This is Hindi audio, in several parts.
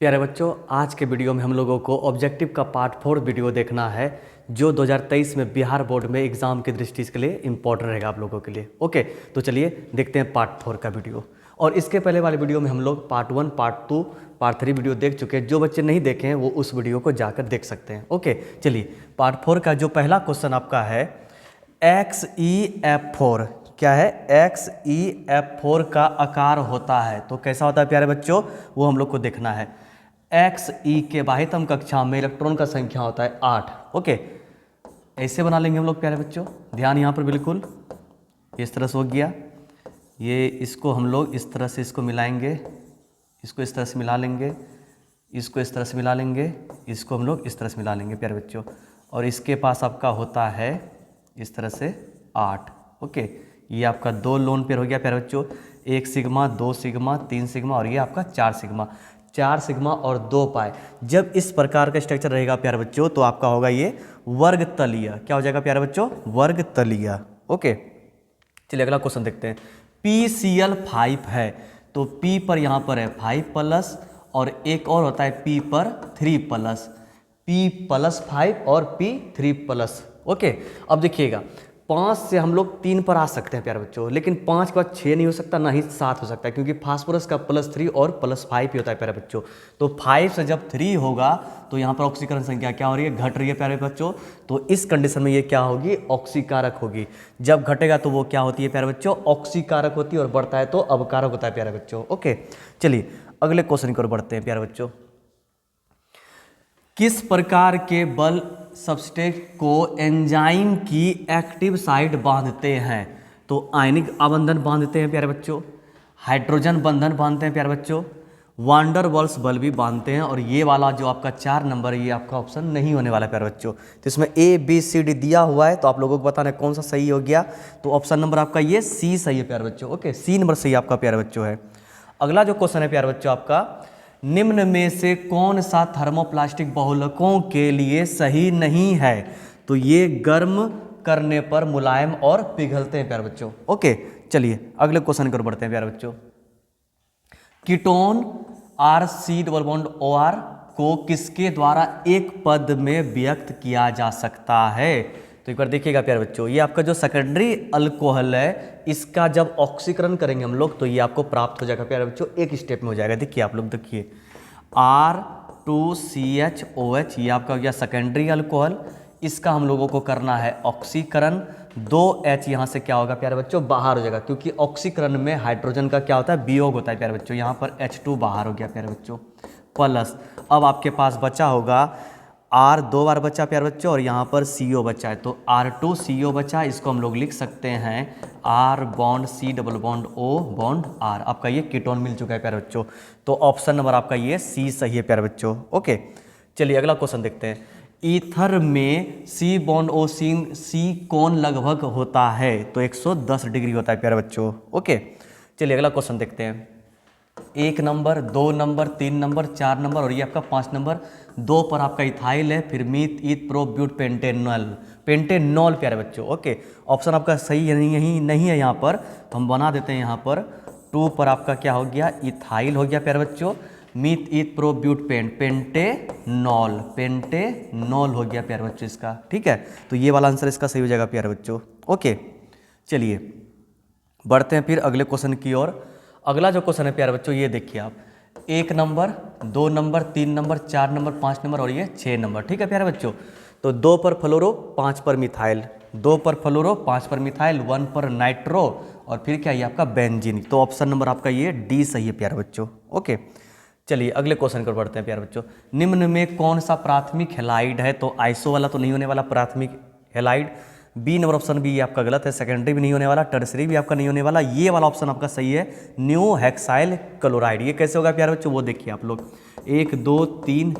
प्यारे बच्चों, आज के वीडियो में हम लोगों को ऑब्जेक्टिव का पार्ट 4 वीडियो देखना है जो 2023 में बिहार बोर्ड में एग्जाम की दृष्टि के लिए इम्पोर्टेंट रहेगा आप लोगों के लिए। ओके, तो चलिए देखते हैं पार्ट 4 का वीडियो। और इसके पहले वाले वीडियो में हम लोग पार्ट 1, पार्ट 2, पार्ट 3 वीडियो देख चुके हैं। जो बच्चे नहीं देखे हैं वो उस वीडियो को जाकर देख सकते हैं। ओके, चलिए पार्ट 4 का जो पहला क्वेश्चन आपका है XEF4। क्या है? XEF4 का आकार होता है तो कैसा होता है प्यारे बच्चों, वो हम लोग को देखना है। XE के बाह्यतम कक्षा में इलेक्ट्रॉन का संख्या होता है 8। ओके, ऐसे बना लेंगे हम लोग प्यारे बच्चों। ध्यान यहाँ पर बिल्कुल इस तरह से हो गया। ये इसको हम लोग इस तरह से इसको मिलाएंगे, इसको इस तरह से मिला लेंगे, इसको इस तरह से मिला लेंगे, इसको हम लोग इस तरह से मिला लेंगे प्यारे बच्चों। और इसके पास आपका होता है इस तरह से 8। ओके, ये आपका 2 लोन पेयर हो गया प्यारे बच्चों। 1 सिग्मा, 2 सिग्मा, 3 सिग्मा और ये आपका 4 सिग्मा। 4 सिग्मा और 2 पाई। जब इस प्रकार का स्ट्रक्चर रहेगा प्यारे बच्चों तो आपका होगा ये वर्ग तलीय। क्या हो जाएगा प्यारे बच्चों? वर्ग तलीय। ओके, चलिए अगला क्वेश्चन देखते हैं। PCl5 है तो P पर यहाँ पर है 5+ और एक और होता है P पर 3+। P+5 और P3+। ओके, अब देखिएगा 5 से हम लोग 3 पर आ सकते हैं प्यारे बच्चों, लेकिन 5 के बाद 6 नहीं हो सकता, ना ही 7 हो सकता है, क्योंकि फास्फोरस का +3 और +5 ही होता है प्यारे बच्चों। तो 5 से जब 3 होगा तो यहाँ पर ऑक्सीकरण संख्या क्या हो रही है? घट रही है प्यारे बच्चों। तो इस कंडीशन में ये क्या होगी? ऑक्सीकारक होगी। जब घटेगा तो वो क्या होती है प्यारे बच्चों? ऑक्सीकारक होती है। और बढ़ता है तो अवकारक होता है प्यारे बच्चों। ओके, चलिए अगले क्वेश्चन की ओर बढ़ते हैं प्यारे बच्चों। किस प्रकार के बल सबस्ट्रेट को एंजाइम की एक्टिव साइट बांधते हैं? तो आयनिक आबंधन बांधते हैं प्यारे बच्चों, हाइड्रोजन बंधन बांधते हैं प्यारे बच्चों, वांडर वाल्स बल भी बांधते हैं। और ये वाला जो आपका 4 नंबर, ये आपका ऑप्शन नहीं होने वाला है प्यारे बच्चों। तो इसमें ABCD दिया हुआ है तो आप लोगों को बताना है कौन सा सही हो गया। तो ऑप्शन नंबर आपका ये C सही है प्यारे बच्चों। ओके, C नंबर सही आपका प्यारे बच्चों है। अगला जो क्वेश्चन है प्यारे बच्चों आपका, निम्न में से कौन सा थर्मोप्लास्टिक बहुलकों के लिए सही नहीं है? तो ये गर्म करने पर मुलायम और पिघलते हैं प्यारे बच्चों। ओके, चलिए अगले क्वेश्चन की ओर बढ़ते हैं प्यारे बच्चों। कीटोन RC≡OR को किसके द्वारा एक पद में व्यक्त किया जा सकता है? तो एक बार देखिएगा प्यारे बच्चों, ये आपका जो सेकेंडरी अल्कोहल है, इसका जब ऑक्सीकरण करेंगे हम लोग तो ये आपको प्राप्त हो जाएगा प्यारे बच्चों, एक स्टेप में हो जाएगा। देखिए आप लोग देखिए, R2CHOH ये आपका हो गया सेकेंडरी अल्कोहल। इसका हम लोगों को करना है ऑक्सीकरण। 2H यहाँ से क्या होगा प्यारे बच्चों? बाहर हो जाएगा, क्योंकि ऑक्सीकरण में हाइड्रोजन का क्या होता है? वियोग होता है प्यारे बच्चों। यहाँ पर H2 बाहर हो गया प्यारे बच्चों, प्लस अब आपके पास बचा होगा R 2 बार बचा प्यारे बच्चों और यहाँ पर CO बचा है, तो R2CO बचा। इसको हम लोग लिख सकते हैं R बॉन्ड C≡O≡R। आपका ये कीटोन मिल चुका है प्यारे बच्चों। तो ऑप्शन नंबर आपका ये C सही है प्यारे बच्चों। ओके, चलिए अगला क्वेश्चन देखते हैं। ईथर में C≡C कोण लगभग होता है तो 110 डिग्री होता है प्यारे बच्चों। ओके, चलिए अगला क्वेश्चन देखते हैं। 1 नंबर, 2 नंबर, 3 नंबर, 4 नंबर और ये आपका 5 नंबर। 2 पर आपका इथाइल है, फिर मीथ ईथ प्रो ब्यूट पेंटेनॉल प्यारे बच्चों। ओके, ऑप्शन आपका सही नहीं है यहाँ पर, तो हम बना देते हैं यहाँ पर 2 पर आपका क्या हो गया? इथाइल हो गया प्यारे बच्चों। मीथ ईथ प्रो ब्यूट पेंटेनॉल हो गया प्यारे बच्चों इसका। ठीक है, तो ये वाला आंसर इसका सही हो जाएगा प्यारे बच्चों। ओके, चलिए बढ़ते हैं फिर अगले क्वेश्चन की ओर। अगला जो क्वेश्चन है प्यारे बच्चों, ये देखिए आप, 1 number, 2 number, 3 number, 4 number, 5 number और ये 6 नंबर। ठीक है प्यारे बच्चों, तो 2 पर फ्लोरो, 5 पर मिथाइल, 2 पर फ्लोरो, 5 पर मिथाइल, 1 पर नाइट्रो और फिर क्या ये आपका बेंजीन। तो ऑप्शन नंबर आपका ये D सही है प्यारे बच्चों। ओके, चलिए अगले क्वेश्चन पर बढ़ते हैं प्यारे बच्चों। निम्न में कौन सा प्राथमिक हैलाइड है? तो आइसो वाला तो नहीं होने वाला प्राथमिक हैलाइड। बी नंबर ऑप्शन भी आपका गलत है, सेकेंडरी भी नहीं होने वाला, टर्सरी भी आपका नहीं होने वाला। ये वाला ऑप्शन आपका सही है, न्यू हेक्साइल क्लोराइड। ये कैसे होगा प्यारे बच्चों? वो देखिए आप लोग, 1 2 3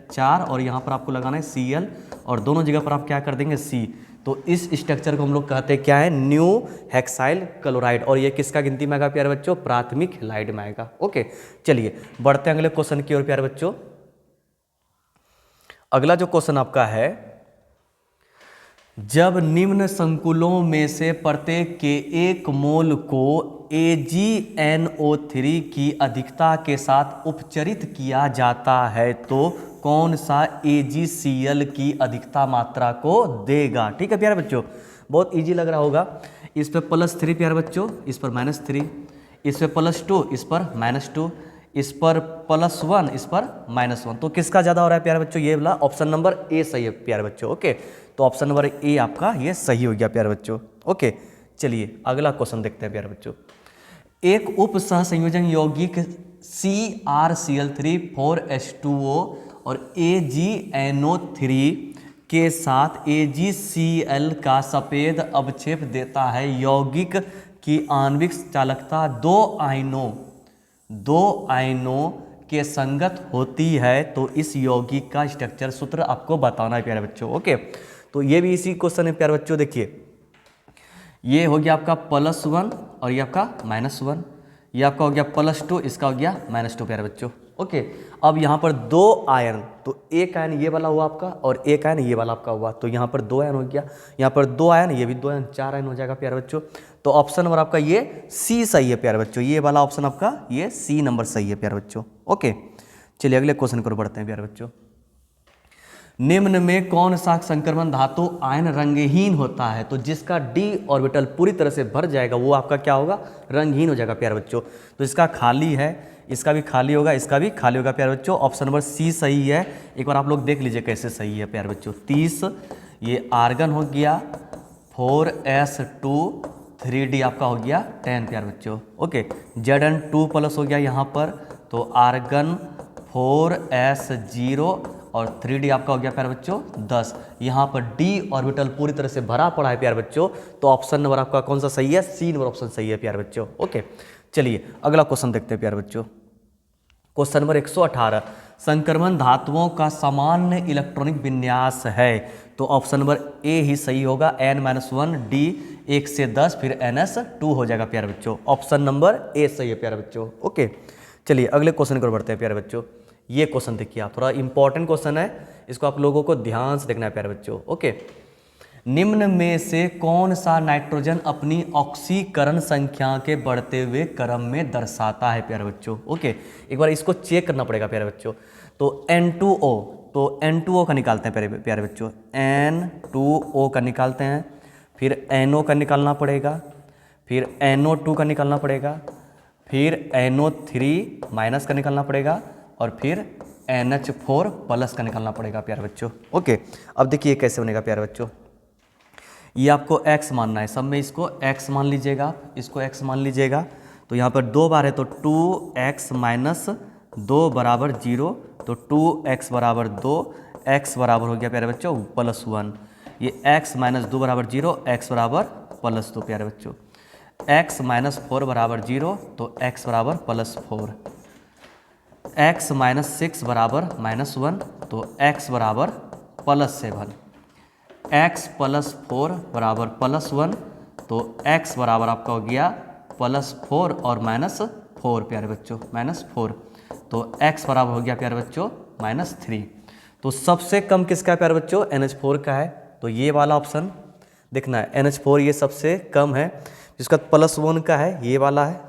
4 और यहाँ पर आपको लगाना है Cl और दोनों जगह पर आप क्या कर देंगे? C। तो इस स्ट्रक्चर को हम लोग कहते हैं क्या है? New hexyl chloride. और ये किसका गिनती में आएगा प्यारे बच्चों? प्राथमिक हैलाइड में आएगा। ओके, चलिए बढ़ते हैं अगले क्वेश्चन की ओर प्यारे बच्चों। अगला जो क्वेश्चन आपका है, जब निम्न संकुलों में से प्रत्येक के एक मोल को AgNO3 की अधिकता के साथ उपचरित किया जाता है तो कौन सा AgCl की अधिकता मात्रा को देगा। ठीक है प्यारे बच्चों, बहुत इजी लग रहा होगा। इस पर +3 प्यारे बच्चों, इस पर -3, इस पर +2, इस पर -2, इस पर +1, इस पर -1। तो किसका ज़्यादा हो रहा है प्यारे बच्चों, ये वाला ऑप्शन नंबर ए सही है प्यारे बच्चों। ओके, तो ऑप्शन नंबर ए आपका ये सही हो गया प्यारे बच्चों। ओके, चलिए अगला क्वेश्चन देखते हैं प्यारे बच्चों। एक उप सहसंयोजन यौगिक CrCl3 4H2O और AgNO3 के साथ AgCl का सफेद अवक्षेप देता है। यौगिक की आणविक चालकता दो आयनों के संगत होती है, तो इस यौगिक का स्ट्रक्चर सूत्र आपको बताना है प्यारे बच्चों। ओके, तो ये भी इसी क्वेश्चन है प्यारे बच्चों। देखिए ये हो गया आपका +1 और ये आपका -1, ये आपका हो गया +2, इसका हो गया -2 प्यारे बच्चों। ओके, अब यहाँ पर 2 आयन, तो एक आयन ये वाला हुआ आपका और एक आयन ये वाला आपका हुआ, तो यहाँ पर 2 आयन हो गया, यहाँ पर 2 आयन, ये भी 2 आयन, 4 आयन हो जाएगा प्यारे बच्चों। तो ऑप्शन नंबर आपका ये सी सही है प्यारे बच्चों, ये वाला ऑप्शन आपका ये सी नंबर सही है प्यारे बच्चों। ओके, चलिए अगले क्वेश्चन को बढ़ते हैं प्यारे बच्चों। निम्न में कौन सा संक्रमण धातु आयन रंगहीन होता है, तो जिसका d ऑर्बिटल पूरी तरह से भर जाएगा वो आपका क्या होगा, रंगहीन हो जाएगा प्यारे बच्चों। तो इसका खाली है, इसका भी खाली होगा, इसका भी खाली होगा प्यारे बच्चों। ऑप्शन नंबर सी सही है। एक बार आप लोग देख लीजिए कैसे सही है प्यारे बच्चों। 30 ये आर्गन हो गया, 4s2 3d आपका हो गया 10 प्यारे बच्चों। ओके, Zn2+ हो गया यहाँ पर, तो आर्गन 4s0 और 3d आपका हो गया प्यारे बच्चों 10। यहाँ पर d ऑर्बिटल पूरी तरह से भरा पड़ा है प्यारे बच्चों, तो ऑप्शन नंबर आपका कौन सा सही है, सी नंबर ऑप्शन सही है प्यारे बच्चों। ओके, चलिए अगला क्वेश्चन देखते हैं प्यारे बच्चों। क्वेश्चन नंबर 118, संक्रमण धातुओं का सामान्य इलेक्ट्रॉनिक विन्यास है, तो ऑप्शन नंबर ए ही सही होगा, n-1 d 1 से 10 फिर ns2 हो जाएगा प्यारे बच्चों। ऑप्शन नंबर ए सही है प्यारे बच्चों। ओके, चलिए अगले क्वेश्चन को बढ़ते हैं प्यारे बच्चों। ये क्वेश्चन देखिए आप, थोड़ा इंपॉर्टेंट क्वेश्चन है, इसको आप लोगों को ध्यान से देखना है प्यारे बच्चों। ओके, निम्न में से कौन सा नाइट्रोजन अपनी ऑक्सीकरण संख्या के बढ़ते हुए क्रम में दर्शाता है प्यारे बच्चों। ओके, एक बार इसको चेक करना पड़ेगा प्यारे बच्चों। तो N2O, तो N2O का निकालते हैं प्यारे बच्चों, N2O का निकालते हैं, फिर NO का निकालना पड़ेगा, फिर NO2 का निकालना पड़ेगा, फिर NO3- का निकालना पड़ेगा, और फिर NH4+ का निकालना पड़ेगा प्यारे बच्चों। ओके, अब देखिए कैसे बनेगा प्यारे बच्चों। ये आपको x मानना है, सब में इसको x मान लीजिएगा, आप इसको x मान लीजिएगा। तो यहाँ पर 2 बार है तो 2x - 2 बराबर 0, तो 2x बराबर 2, x बराबर हो गया प्यारे बच्चों +1। ये x - 2 बराबर 0, x बराबर +2 प्यारे बच्चों। x - 4 बराबर 0, तो x बराबर +4। x - 6 बराबर -1, तो x बराबर +7। x + 4 बराबर +1, तो x बराबर आपका हो गया +4 और -4 प्यारे बच्चों, -4, तो x बराबर हो गया प्यारे बच्चों -3। तो सबसे कम किसका है प्यारे बच्चों, NH4 का है, तो ये वाला ऑप्शन देखना है, NH4 ये सबसे कम है। जिसका +1 का है ये वाला है,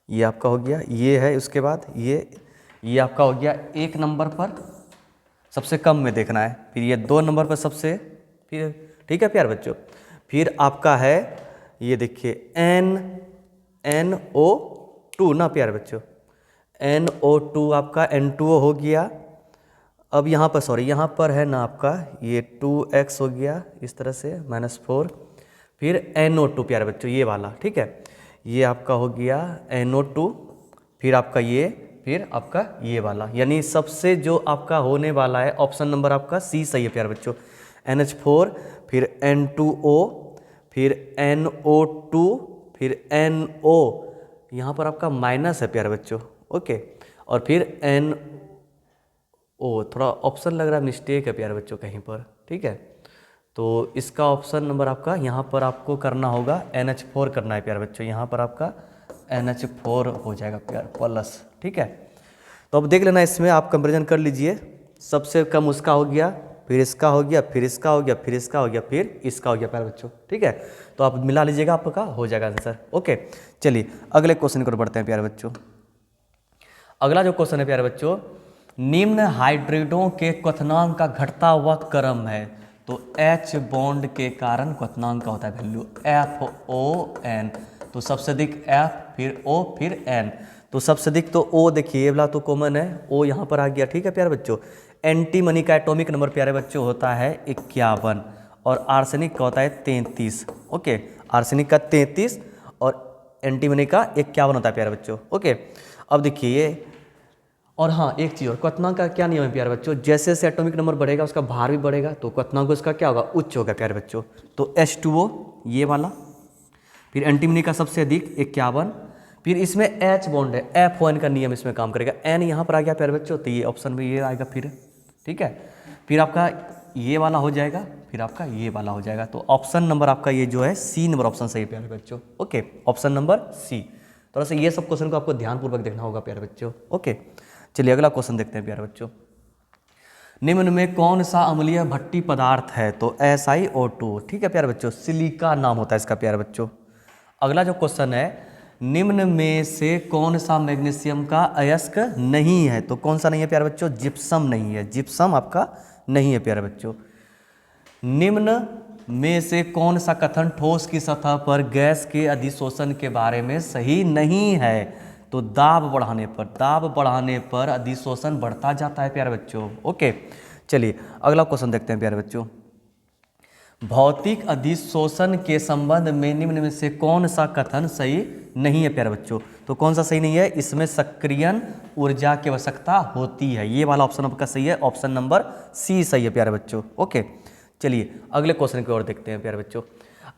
ये आपका हो गया, ये है, उसके बाद ये आपका हो गया 1 नंबर पर सबसे कम में देखना है, फिर ये 2 नंबर पर सबसे, फिर ठीक है प्यारे बच्चों, फिर आपका है ये देखिए NO2 ना प्यारे बच्चों, NO2 आपका N2O हो गया। अब यहाँ पर सॉरी, यहाँ पर है ना आपका ये 2x हो गया इस तरह से -4, फिर NO2 प्यारे बच्चों ये वाला, ठीक है, ये आपका हो गया NO2, फिर आपका ये, फिर आपका ये वाला, यानी सबसे जो आपका होने वाला है ऑप्शन नंबर आपका सी सही है प्यारे बच्चों। NH4, फिर N2O, फिर NO2, फिर NO, यहाँ पर आपका माइनस है प्यारे बच्चों। ओके, और फिर NO, थोड़ा ऑप्शन लग रहा है मिस्टेक है प्यारे बच्चों कहीं पर, ठीक है, तो इसका ऑप्शन नंबर आपका यहाँ पर आपको करना होगा NH4 करना है प्यारे बच्चों, यहाँ पर आपका NH4 हो जाएगा प्यार प्लस, ठीक है। तो अब देख लेना, इसमें आप कंपेरिजन कर लीजिए, सबसे कम उसका हो गया फिर इसका हो गया, फिर इसका हो गया, फिर इसका हो गया, फिर इसका हो गया प्यारे बच्चों। ठीक है, तो आप मिला लीजिएगा, आपका हो जाएगा आंसर। ओके, चलिए अगले क्वेश्चन की ओर बढ़ते हैं प्यारे बच्चों। अगला जो क्वेश्चन है प्यारे बच्चों, निम्न हाइड्रेटों के क्वथनांक का घटता हुआ क्रम है। तो H बॉन्ड के क्वथनांक का होता है वैल्यू FON। तो सबसे अधिक F, फिर O, फिर N। तो सबसे अधिक तो O, देखिए ये वाला तो कॉमन है, O यहाँ पर आ गया। ठीक है प्यारे बच्चों, एंटीमनी का एटॉमिक नंबर प्यारे बच्चों होता है 51 और आर्सेनिक का होता है 33। ओके, आर्सेनिक का 33 और एंटीमनी का 51 होता है प्यारे बच्चों। ओके, अब देखिए ये, और हाँ एक चीज़ और, क्वथनांक का क्या नियम है प्यारे बच्चों, जैसे जैसे एटॉमिक नंबर बढ़ेगा उसका भार भी बढ़ेगा, तो क्वथनांक उसका क्या होगा, उच्च होगा प्यारे बच्चों। तो H2O ये वाला, फिर एंटीमनी का सबसे अधिक 51, फिर इसमें H बॉन्ड है, FON का नियम इसमें काम करेगा। N यहाँ पर आ गया प्यारे बच्चों, तो ये ऑप्शन में ये आएगा फिर। ठीक है, फिर आपका ये वाला हो जाएगा, फिर आपका ये वाला हो जाएगा। तो ऑप्शन नंबर आपका ये जो है C नंबर ऑप्शन सही है प्यारे बच्चों। Okay, option number C। थोड़ा सा ये सब क्वेश्चन को आपको ध्यानपूर्वक देखना होगा प्यारे बच्चों। ओके, चलिए अगला क्वेश्चन देखते हैं प्यारे बच्चों। निम्न में कौन सा अम्लीय भट्टी पदार्थ है? तो SiO2। ठीक है प्यारे बच्चों, सिलिका नाम होता है इसका प्यारे बच्चों। अगला जो क्वेश्चन है, निम्न में से कौन सा मैग्नीशियम का अयस्क नहीं है? तो कौन सा नहीं है प्यारे बच्चों? जिप्सम नहीं है, जिप्सम आपका नहीं है प्यारे बच्चों। निम्न में से कौन सा कथन ठोस की सतह पर गैस के अधिशोषण के बारे में सही नहीं है? तो दाब बढ़ाने पर अधिशोषण बढ़ता जाता है प्यारे बच्चों। ओके, चलिए अगला क्वेश्चन देखते हैं प्यारे बच्चों। भौतिक अधिशोषण के संबंध में निम्न में से कौन सा कथन सही नहीं है प्यारे बच्चों? तो कौन सा सही नहीं है? इसमें सक्रियण ऊर्जा की आवश्यकता होती है, ये वाला ऑप्शन आपका सही है, ऑप्शन नंबर C सही है प्यारे बच्चों। ओके, चलिए अगले क्वेश्चन की ओर देखते हैं प्यारे बच्चों।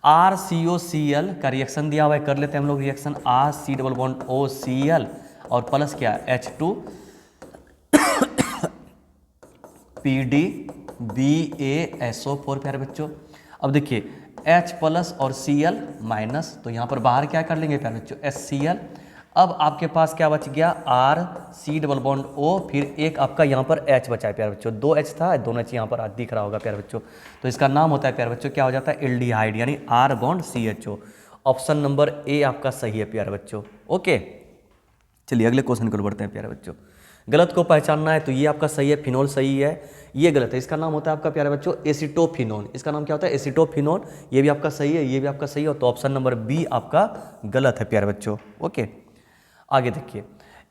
RCOCl का रिएक्शन दिया हुआ है, कर लेते हैं हम लोग reaction. RC double bond OCl और प्लस क्या H2 PDBaSO4 प्यारे बच्चों। अब देखिए H प्लस और Cl माइनस, तो यहाँ पर बाहर क्या कर लेंगे प्यारे बच्चों, HCl। अब आपके पास क्या बच गया, RC डबल बॉन्ड O, फिर एक आपका यहाँ पर H बचा है प्यारे बच्चों। 2 H था, दोनों H यहाँ पर दिख रहा होगा प्यारे बच्चों। तो इसका नाम होता है प्यारे बच्चों, क्या हो जाता है, एल्डिहाइड, यानी R bond CHO। Option number A आपका सही है प्यारे बच्चों। ओके, चलिए अगले क्वेश्चन को बढ़ते हैं प्यारे बच्चों। गलत को पहचानना है, तो ये आपका सही है, फिनोल सही है, ये गलत है। इसका नाम होता है आपका प्यारे बच्चों एसीटोफिनोन। इसका नाम क्या होता है, एसीटोफिनोन। ये भी आपका सही है, ये भी आपका सही है, तो ऑप्शन नंबर B आपका गलत है प्यारे बच्चों। ओके, आगे देखिए।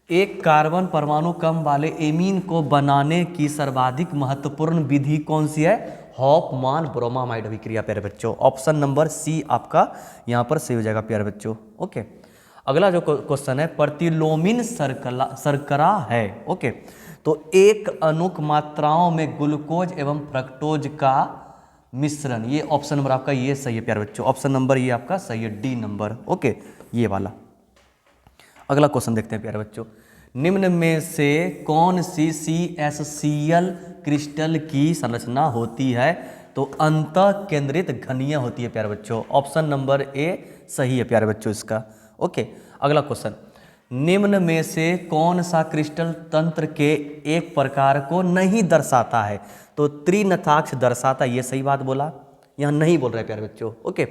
एक कार्बन परमाणु कम वाले एमीन को बनाने की सर्वाधिक महत्वपूर्ण विधि कौन सी है? हॉफमान ब्रोमामाइड अभिक्रिया प्यारे बच्चों। ऑप्शन नंबर C आपका यहाँ पर सही हो जाएगा प्यारे बच्चों। ओके, अगला जो क्वेश्चन है, प्रतिलोमिन शर्करा है। ओके, तो एक अनुक मात्राओं में ग्लूकोज एवं फ्रक्टोज का मिश्रण, ये ऑप्शन नंबर आपका ये सही है प्यारे बच्चों। ऑप्शन नंबर ये आपका सही है, D नंबर। ओके, ये वाला। अगला क्वेश्चन देखते हैं प्यारे बच्चों। निम्न में से कौन सी CSCl क्रिस्टल की संरचना होती है? तो अंतः केंद्रित घनीय होती है प्यारे बच्चों। ऑप्शन नंबर A सही है प्यारे बच्चों इसका। ओके, अगला क्वेश्चन। निम्न में से कौन सा क्रिस्टल तंत्र के एक प्रकार को नहीं दर्शाता है? तो त्रिनताक्ष दर्शाता, ये सही बात बोला, यहाँ नहीं बोल रहे प्यारे बच्चों। ओके,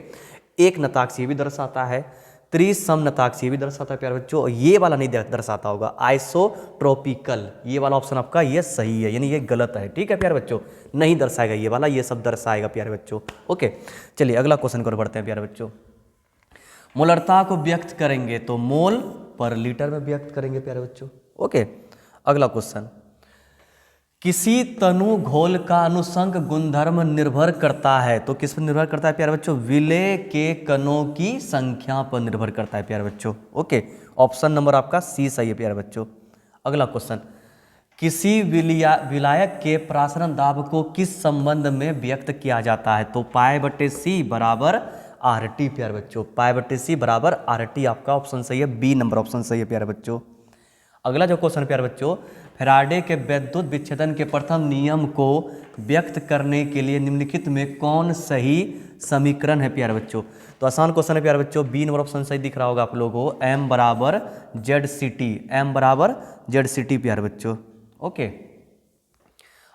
एक नताक्ष ये भी दर्शाता है, त्रिसमनताक्ष ये भी दर्शाता है प्यारे बच्चों, ये वाला नहीं दर्शाता होगा, आइसोट्रोपिकल, ये वाला ऑप्शन आपका ये सही है, यानी ये गलत है। ठीक है प्यारे बच्चों, नहीं दर्शाएगा ये वाला, ये सब दर्शाएगा प्यारे बच्चों। ओके, चलिए अगला क्वेश्चन को बढ़ते हैं प्यारे बच्चों। मोलरता को व्यक्त करेंगे तो मोल पर लीटर में व्यक्त करेंगे प्यारे बच्चों। ओके, अगला क्वेश्चन। किसी तनु घोल का अनुसंग गुणधर्म निर्भर करता है, तो किस पर निर्भर करता है प्यारे बच्चों? विलय के कणों की संख्या पर निर्भर करता है प्यारे बच्चों। ओके, ऑप्शन नंबर आपका C सही है प्यारे बच्चों। अगला क्वेश्चन। किसी विलायक के प्रासरण दाब को किस संबंध में व्यक्त किया जाता है? तो π/C बराबर RT प्यारे बच्चों। π/C बराबर RT आपका ऑप्शन सही है, B नंबर ऑप्शन सही है प्यारे बच्चों। अगला जो क्वेश्चन प्यारे बच्चों, फैराडे के वैद्युत विच्छेदन के प्रथम नियम को व्यक्त करने के लिए निम्नलिखित में कौन सही समीकरण है प्यारे बच्चों? तो आसान क्वेश्चन है प्यारे बच्चों, B नंबर ऑप्शन सही दिख रहा होगा आप लोगों को, M बराबर ZCT, M बराबर ZCT प्यारे बच्चों। ओके,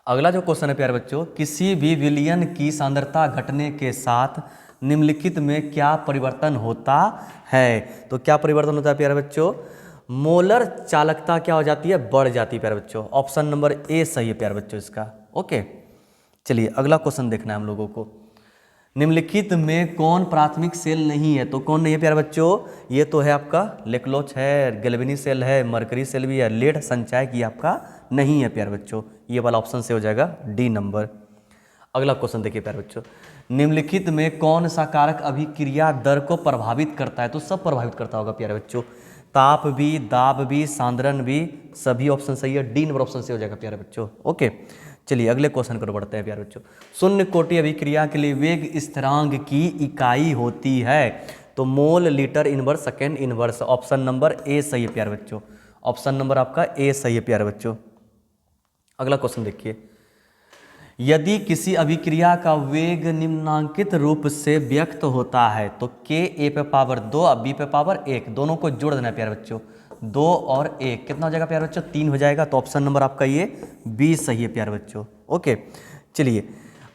अगला जो क्वेश्चन है प्यारे बच्चों, किसी भी विलयन की सांद्रता घटने के साथ निम्नलिखित में क्या परिवर्तन होता है? तो क्या परिवर्तन होता है प्यारे बच्चों? मोलर चालकता क्या हो जाती है? बढ़ जाती है प्यारे बच्चों। ऑप्शन नंबर ए सही है प्यारे बच्चों इसका। ओके, चलिए अगला क्वेश्चन देखना है हम लोगों को। निम्नलिखित में कौन प्राथमिक सेल नहीं है? तो कौन नहीं है प्यारे बच्चों? ये तो है आपका लेक्लोच है, गैल्वेनी सेल है, मरकरी सेल भी है, लेड संचय की आपका नहीं है प्यारे बच्चों। ये वाला ऑप्शन से हो जाएगा डी नंबर। अगला क्वेश्चन देखिए प्यारे बच्चों, निम्नलिखित में कौन सा कारक अभिक्रिया दर को प्रभावित करता है? तो सब प्रभावित करता होगा प्यारे बच्चों, ताप भी, दाब भी, सांद्रण भी, सभी ऑप्शन सही है। डी नंबर ऑप्शन से हो जाएगा प्यारे बच्चों। ओके, चलिए अगले क्वेश्चन को बढ़ते हैं प्यारे बच्चों। शून्य कोटि अभिक्रिया के लिए वेग स्थिरांक की इकाई होती है? तो mole, litre, inverse, second inverse. Option number A सही है प्यारे बच्चों। ऑप्शन नंबर आपका ए सही है प्यारे बच्चों। अगला क्वेश्चन देखिए, यदि किसी अभिक्रिया का वेग निम्नांकित रूप से व्यक्त होता है तो k a पे पावर 2 और b पे पावर 1 दोनों को जोड़ देना है प्यारे बच्चों। 2 और 1 कितना हो जाएगा प्यारे बच्चों? 3 हो जाएगा। तो ऑप्शन नंबर आपका ये बी सही है प्यारे बच्चों। ओके, चलिए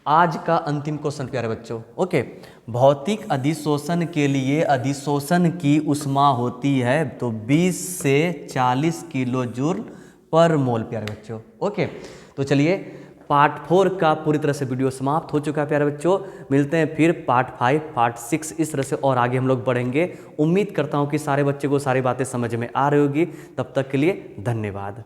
आज का अंतिम क्वेश्चन प्यारे बच्चों। ओके, भौतिक अधिशोषण के लिए अधिशोषण की ऊष्मा होती है तो 20 से 40 किलो जूल पर मोल प्यारे बच्चों। ओके, तो चलिए पार्ट 4 का पूरी तरह से वीडियो समाप्त हो चुका है प्यारे बच्चों। मिलते हैं फिर पार्ट 5, पार्ट 6 इस तरह से और आगे हम लोग बढ़ेंगे। उम्मीद करता हूँ कि सारे बच्चे को सारी बातें समझ में आ रही होगी। तब तक के लिए धन्यवाद।